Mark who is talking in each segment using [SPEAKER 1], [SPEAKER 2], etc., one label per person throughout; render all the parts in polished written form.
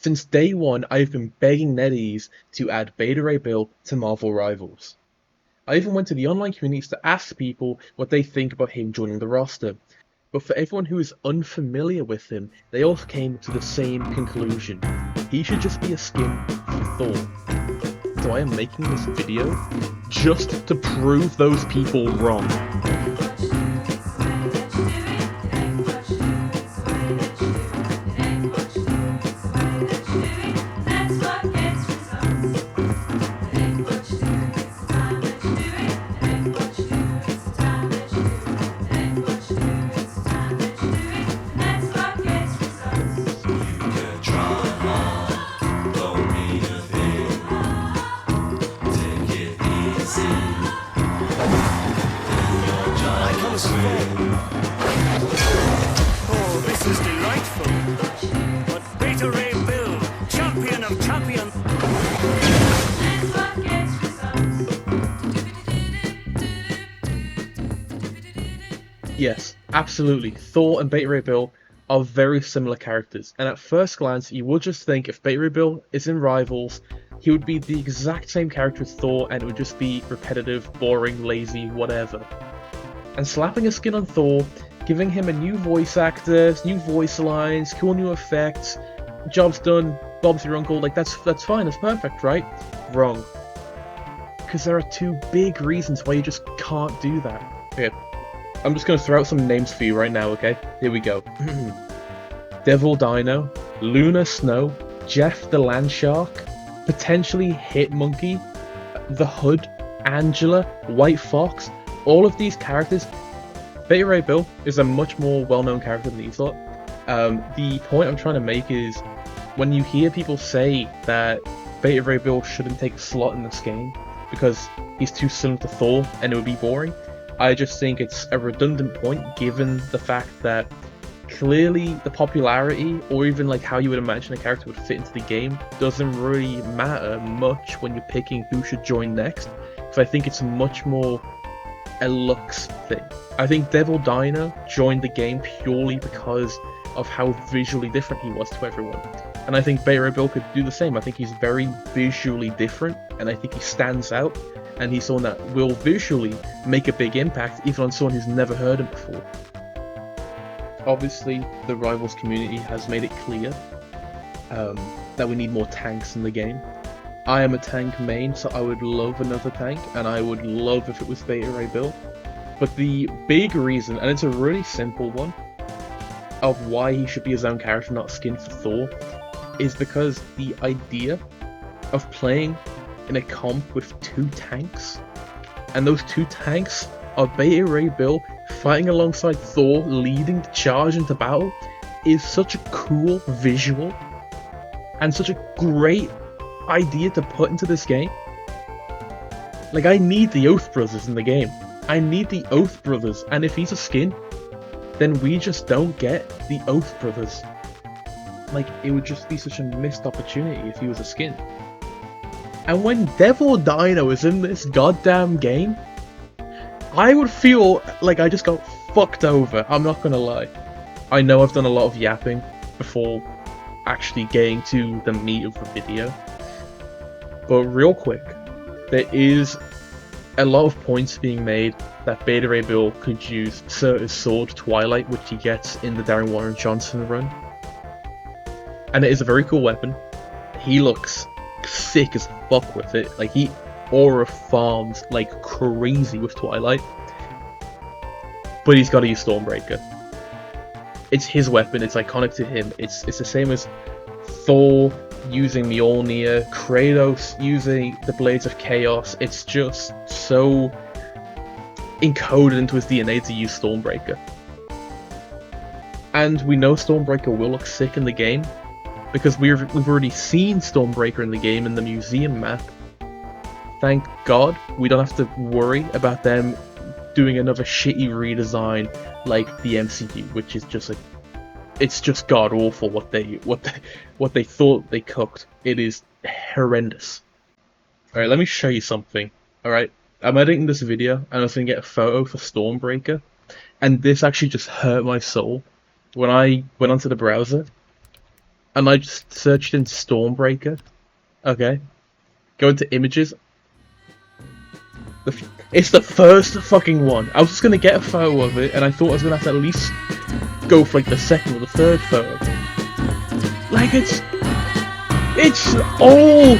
[SPEAKER 1] Since day one, I've been begging NetEase to add Beta Ray Bill to Marvel Rivals. I even went to the online communities to ask people what they think about him joining the roster. But for everyone who is unfamiliar with him, they all came to the same conclusion. He should just be a skin for Thor. So I am making this video just to prove those people wrong.
[SPEAKER 2] Oh, this is delightful. But Beta Ray Bill, champion of champions.
[SPEAKER 1] Yes, absolutely. Thor and Beta Ray Bill are very similar characters, and at first glance, you would just think if Beta Ray Bill is in Rivals, he would be the exact same character as Thor, and it would just be repetitive, boring, lazy, whatever. And slapping a skin on Thor, giving him a new voice actor, new voice lines, cool new effects, job's done, Bob's your uncle, like that's fine, that's perfect, right? Wrong. Because there are two big reasons why you just can't do that. Okay, I'm just gonna throw out some names for you right now, okay? Here we go. Devil Dino, Luna Snow, Jeff the Land Shark, potentially Hit Monkey, the Hood, Angela, White Fox. All of these characters, Beta Ray Bill is a much more well-known character than these lot. The point I'm trying to make is, when you hear people say that Beta Ray Bill shouldn't take a slot in this game because he's too similar to Thor and it would be boring, I just think it's a redundant point given the fact that clearly the popularity, or even like how you would imagine a character would fit into the game, doesn't really matter much when you're picking who should join next. So I think it's much more a looks thing. I think Devil Dino joined the game purely because of how visually different he was to everyone. And I think Beta Ray Bill could do the same. I think he's very visually different, and I think he stands out, and he's someone that will visually make a big impact even on someone who's never heard him before. Obviously, the Rivals community has made it clear that we need more tanks in the game. I am a tank main, so I would love another tank, and I would love if it was Beta Ray Bill. But the big reason, and it's a really simple one, of why he should be his own character, not skin for Thor, is because the idea of playing in a comp with two tanks, and those two tanks are Beta Ray Bill fighting alongside Thor, leading the charge into battle, is such a cool visual, and such a great idea to put into this game. Like, I need the Oath Brothers in the game. I need the Oath Brothers, and if he's a skin, then we just don't get the Oath Brothers. Like, it would just be such a missed opportunity if he was a skin. And when Devil Dino is in this goddamn game, I would feel like I just got fucked over, I'm not gonna lie. I know I've done a lot of yapping before actually getting to the meat of the video. But real quick, there is a lot of points being made that Beta Ray Bill could use his sword Twilight, which he gets in the Darren Warren Johnson run. And it is a very cool weapon. He looks sick as fuck with it. Like, he aura farms like crazy with Twilight. But he's got to use Stormbreaker. It's his weapon, it's iconic to him. It's the same as Thor using Mjolnir, Kratos using the Blades of Chaos. It's just so encoded into his DNA to use Stormbreaker. And we know Stormbreaker will look sick in the game, because we've already seen Stormbreaker in the game in the museum map. Thank God we don't have to worry about them doing another shitty redesign like the MCU, which is just like, it's just god awful what they thought they cooked. It is horrendous. Alright, let me show you something. Alright, I'm editing this video and I was gonna get a photo for Stormbreaker, and this actually just hurt my soul. When I went onto the browser, and I just searched in Stormbreaker. Okay, go into images. It's the first fucking one. I was just gonna get a photo of it, and I thought I was gonna have to at least go for like the second or the third photo. Like it's all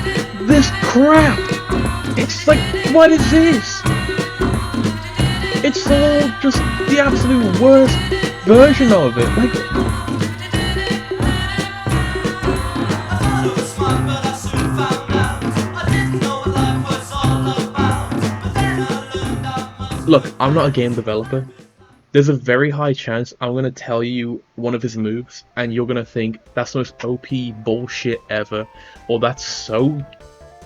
[SPEAKER 1] this crap. It's like, what is this? It's all just the absolute worst version of it. Like, look, I'm not a game developer. There's a very high chance I'm gonna tell you one of his moves, and you're gonna think that's the most OP bullshit ever, or that's so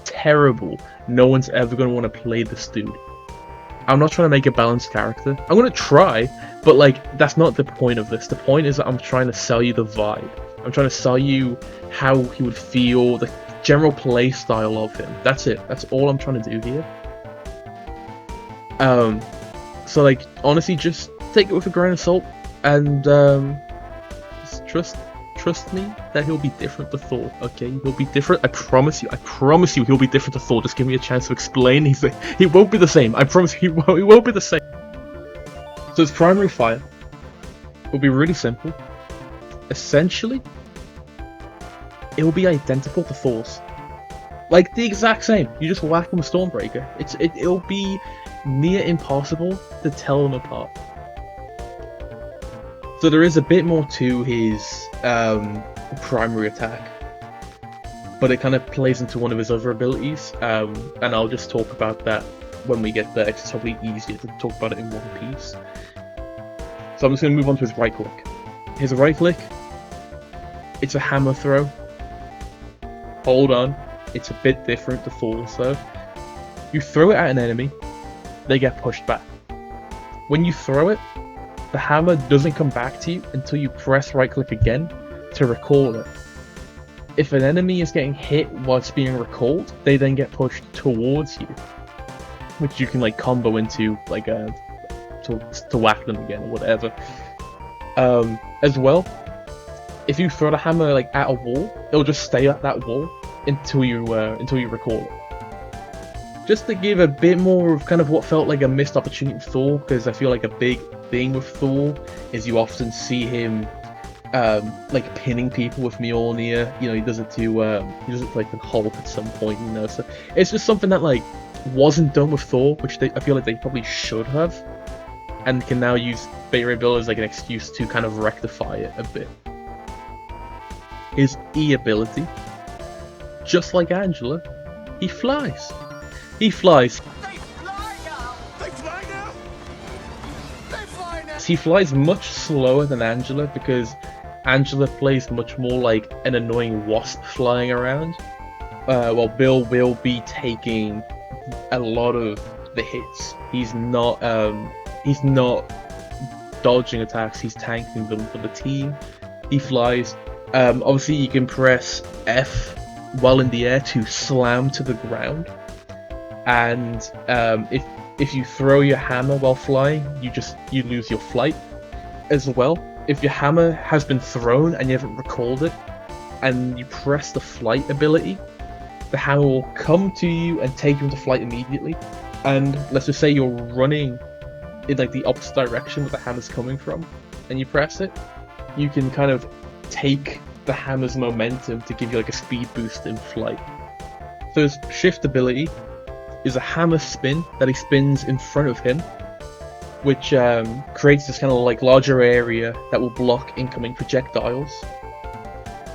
[SPEAKER 1] terrible, no one's ever gonna want to play this dude. I'm not trying to make a balanced character. I'm gonna try, but like, that's not the point of this. The point is that I'm trying to sell you the vibe. I'm trying to sell you how he would feel, the general play style of him. That's it. That's all I'm trying to do here. So like, honestly, just take it with a grain of salt, and just trust me that he'll be different to Thor. Okay, he'll be different. I promise you, he'll be different to Thor. Just give me a chance to explain. He won't be the same. I promise you, he won't be the same. So his primary fire will be really simple. Essentially, it will be identical to Thor's, like the exact same. You just whack him with Stormbreaker. It'll be near impossible to tell them apart. So there is a bit more to his primary attack, but it kind of plays into one of his other abilities, and I'll just talk about that when we get there. It's probably easier to talk about it in one piece. So I'm just going to move on to his right click. His right click, it's a hammer throw. Hold on, it's a bit different to Thor's though. You throw it at an enemy, they get pushed back. When you throw it, the hammer doesn't come back to you until you press right click again to recall it. If an enemy is getting hit while it's being recalled, they then get pushed towards you, which you can like combo into like to whack them again or whatever. As well, if you throw the hammer like at a wall, it'll just stay at that wall until you recall it. Just to give a bit more of kind of what felt like a missed opportunity with Thor, because I feel like a big thing with Thor is you often see him like pinning people with Mjolnir. You know, he does it to like the Hulk at some point, you know. So it's just something that like wasn't done with Thor, which I feel like they probably should have, and can now use Beta Ray Bill as like an excuse to kind of rectify it a bit. His E ability, just like Angela, he flies. He flies.
[SPEAKER 2] They fly now! They fly now! They fly now!
[SPEAKER 1] He flies much slower than Angela, because Angela plays much more like an annoying wasp flying around, while Bill will be taking a lot of the hits. He's not dodging attacks, he's tanking them for the team. He flies. Obviously you can press F while in the air to slam to the ground. And if you throw your hammer while flying, you lose your flight. As well, if your hammer has been thrown and you haven't recalled it, and you press the flight ability, the hammer will come to you and take you into flight immediately. And let's just say you're running in like the opposite direction where the hammer's coming from, and you press it, you can kind of take the hammer's momentum to give you like a speed boost in flight. So his shift ability is a hammer spin that he spins in front of him, which creates this kind of like larger area that will block incoming projectiles.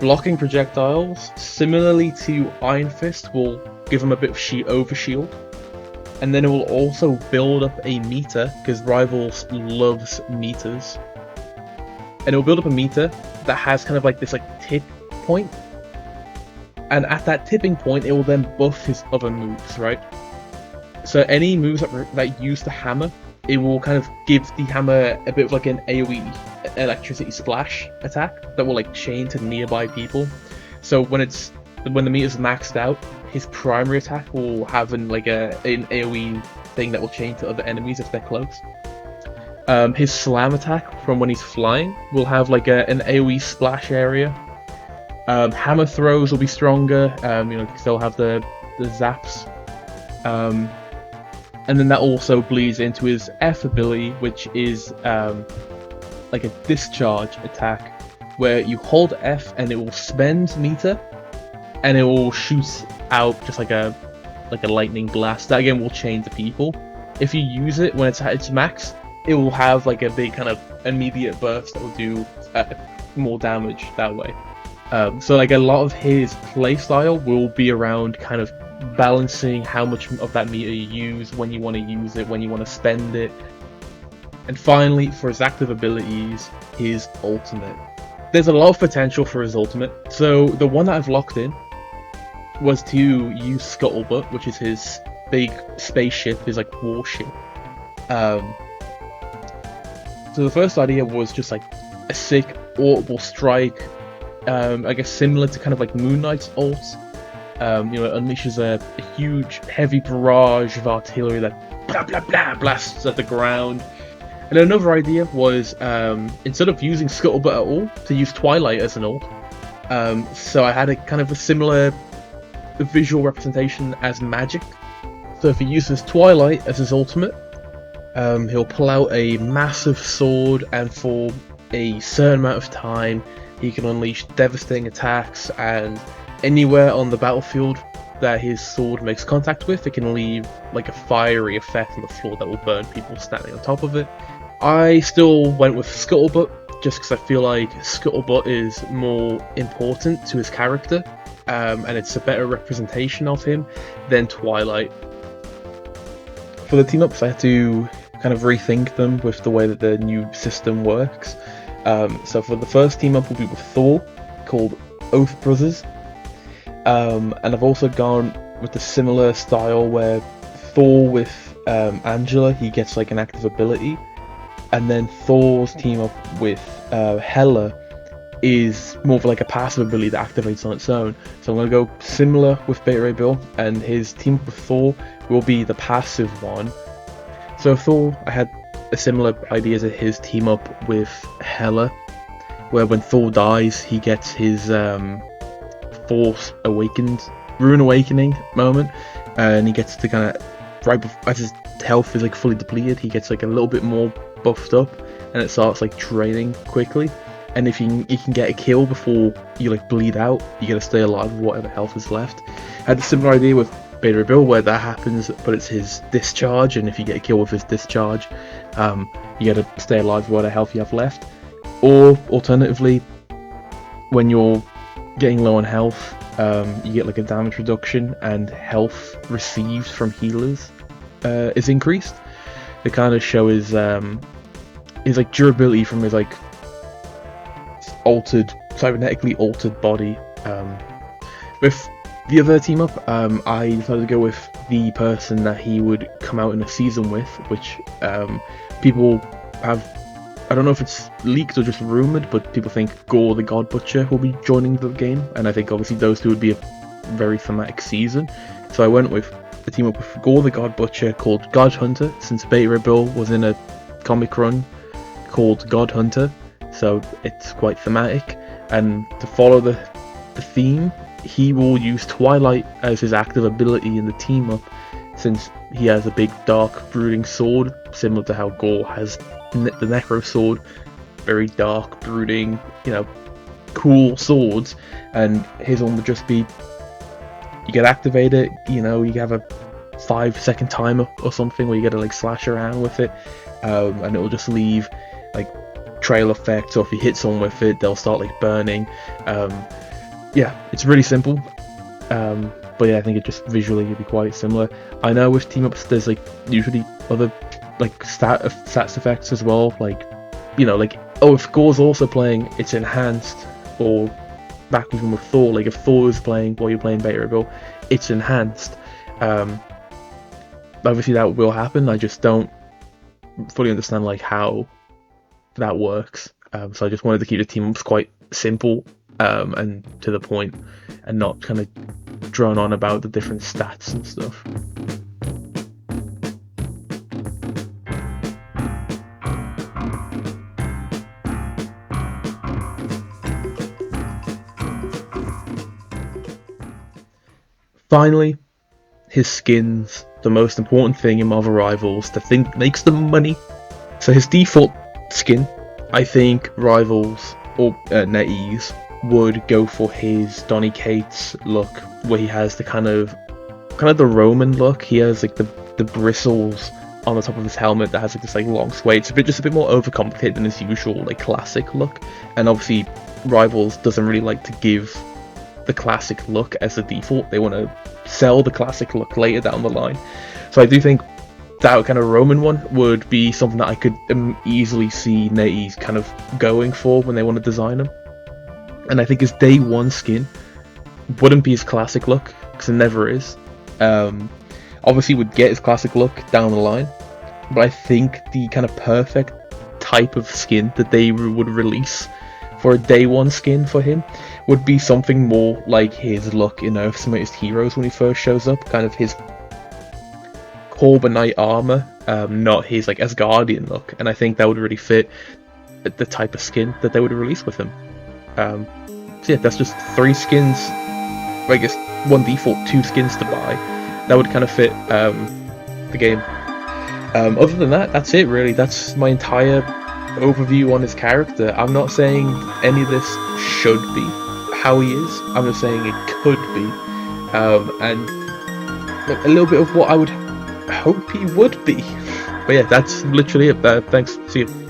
[SPEAKER 1] Blocking projectiles, similarly to Iron Fist, will give him a bit of overshield, and then it will also build up a meter, because Rivals loves meters, and it will build up a meter that has kind of like this like tip point, and at that tipping point it will then buff his other moves, right? So any moves that use the hammer, it will kind of give the hammer a bit of like an AoE electricity splash attack that will like chain to nearby people. So when the meter's maxed out, his primary attack will have an AoE thing that will chain to other enemies if they're close. His slam attack from when he's flying will have like an AoE splash area. Hammer throws will be stronger. You can still have the zaps. And then that also bleeds into his F ability, which is like a discharge attack, where you hold F and it will spend meter, and it will shoot out just like a lightning blast. That again will chain the people. If you use it when it's at its max, it will have like a big kind of immediate burst that will do more damage that way. So like a lot of his playstyle will be around kind of balancing how much of that meter you use, when you want to use it, when you want to spend it. And finally, for his active abilities, his ultimate. There's a lot of potential for his ultimate. So the one that I've locked in was to use Scuttlebutt, which is his big spaceship, his like warship. So the first idea was just like a sick audible strike, I guess similar to kind of like Moon Knight's ult. It unleashes a huge heavy barrage of artillery that blah blah blah blasts at the ground. And another idea was, instead of using Scuttlebutt at all, to use Twilight as an ult. So I had a kind of a similar visual representation as magic. So if he uses Twilight as his ultimate, he'll pull out a massive sword, and for a certain amount of time he can unleash devastating attacks, and anywhere on the battlefield that his sword makes contact with, it can leave like a fiery effect on the floor that will burn people standing on top of it. I still went with Scuttlebutt just because I feel like Scuttlebutt is more important to his character, and it's a better representation of him than Twilight. For the team ups, I had to kind of rethink them with the way that the new system works. So for the first team up will be with Thor, called Oath Brothers. And I've also gone with the similar style where Thor with Angela, he gets like an active ability, and then Thor's team up with Hela is more of like a passive ability that activates on its own. So I'm going to go similar with Beta Ray Bill, and his team up with Thor will be the passive one. So Thor, I had a similar idea to his team up with Hela, where when Thor dies, he gets his Force Awakened, Rune Awakening moment, and he gets to kind of, right before, as his health is like fully depleted, he gets like a little bit more buffed up, and it starts like draining quickly. And if you can get a kill before you like bleed out, you gotta stay alive with whatever health is left. I had a similar idea with Beta Ray Bill where that happens, but it's his discharge, and if you get a kill with his discharge, you gotta stay alive with whatever health you have left. Or alternatively, when you're getting low on health, you get like a damage reduction, and health received from healers is increased. They kind of show his like durability from his like cybernetically altered body. With the other team up, I decided to go with the person that he would come out in a season with, which people have, I don't know if it's leaked or just rumoured, but people think Gore the God Butcher will be joining the game, and I think obviously those two would be a very thematic season. So I went with a team up with Gore the God Butcher called God Hunter, since Beta Ray Bill was in a comic run called God Hunter, so it's quite thematic. And to follow the theme, he will use Twilight as his active ability in the team up, since he has a big dark brooding sword, similar to how Gore has the Necro sword. Very dark, brooding, cool swords, and his one would just be, you get activated, you have a 5-second timer or something where you gotta like slash around with it, and it will just leave like trail effects, or if you hit someone with it, they'll start like burning. Yeah, it's really simple, but yeah, I think it just visually would be quite similar. I know with team ups there's like usually other like stats effects as well, like if Gore's also playing, it's enhanced, or back even with Thor, like if Thor is playing while you're playing Beta Ray Bill, it's enhanced. Obviously that will happen, I just don't fully understand like how that works, so I just wanted to keep the team ups quite simple and to the point, and not kind of drone on about the different stats and stuff. Finally, his skins, the most important thing in Marvel Rivals, the thing that makes them money. So his default skin, I think Rivals or NetEase would go for his Donny Cates look, where he has the kind of the Roman look. He has like the bristles on the top of his helmet that has like this like long sway. It's just a bit more overcomplicated than his usual like classic look. And obviously, Rivals doesn't really like to give the classic look as the default. They want to sell the classic look later down the line. So I do think that kind of Roman one would be something that I could easily see NetEase kind of going for when they want to design him. And I think his day one skin wouldn't be his classic look, because it never is. Obviously would get his classic look down the line, but I think the kind of perfect type of skin that they would release for a day one skin for him would be something more like his look in Earth's Mightiest Heroes when he first shows up, kind of his Carbonite armor, not his like Asgardian look, and I think that would really fit the type of skin that they would release with him. So yeah, that's just 3 skins, I guess 1 default, 2 skins to buy, that would kind of fit the game. Other than that, that's it really. That's my entire overview on his character. I'm not saying any of this should be how he is, I'm just saying it could be, and a little bit of what I would hope he would be. But yeah, that's literally it. Thanks, see you.